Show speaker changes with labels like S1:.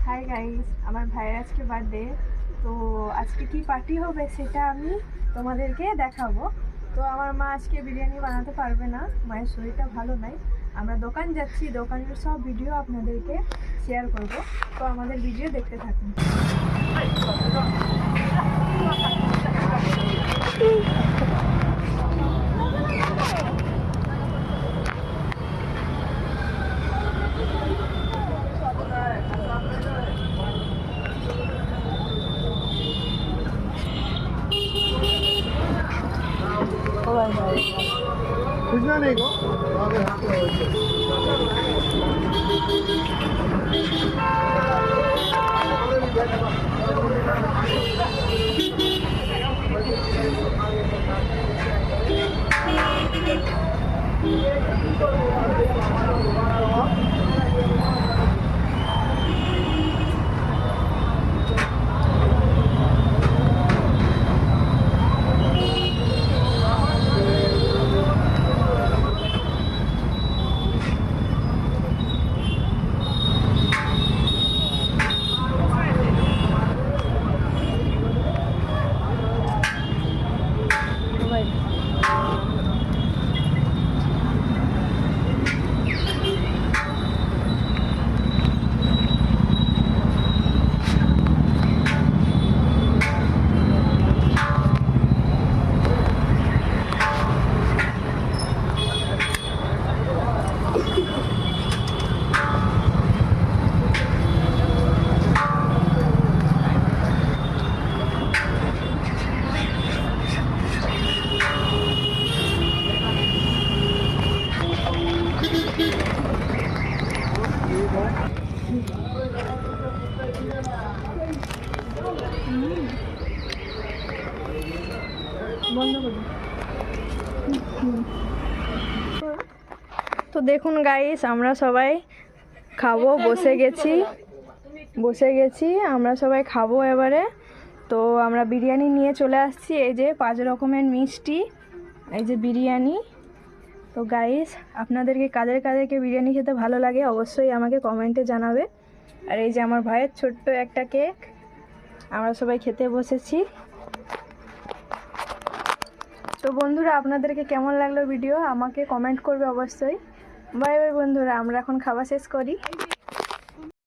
S1: Hi guys, আমার ভাইয়ের আজকে বার্থডে। তো আজকে কি পার্টি হবে সেটা আমি তোমাদেরকে দেখাবো। তো আমার মা আজকে বিরিয়ানি বানাতে পারবে না, মায়ের শরীরটা ভালো নাই। আমরা দোকান যাচ্ছি, দোকানের সব ভিডিও আপনাদেরকে শেয়ার করব। তো আমাদের ভিডিও দেখতে থাকুন।
S2: খুঁজনা নেই গো আমাদের হাতে হয়েছে
S1: তো দেখুন গাইস, আমরা সবাই খাবো, বসে গেছি আমরা সবাই খাবো এবারে। তো আমরা বিরিয়ানি নিয়ে চলে আসছি, এই যে 5 রকমের মিষ্টি, এই যে বিরিয়ানি। তো গাইস, আপনাদেরকে কাদেরকে বিরিয়ানি খেতে ভালো লাগে অবশ্যই আমাকে কমেন্টে জানাবে। আর এই যে আমার ভাইয়ের ছোট্ট একটা কেক, আমরা সবাই খেতে বসেছি। তো বন্ধুরা, আপনাদেরকে কেমন লাগলো ভিডিও আমাকে কমেন্ট করবে অবশ্যই। বাই বাই বন্ধুরা, আমরা এখন খাওয়া শেষ করি।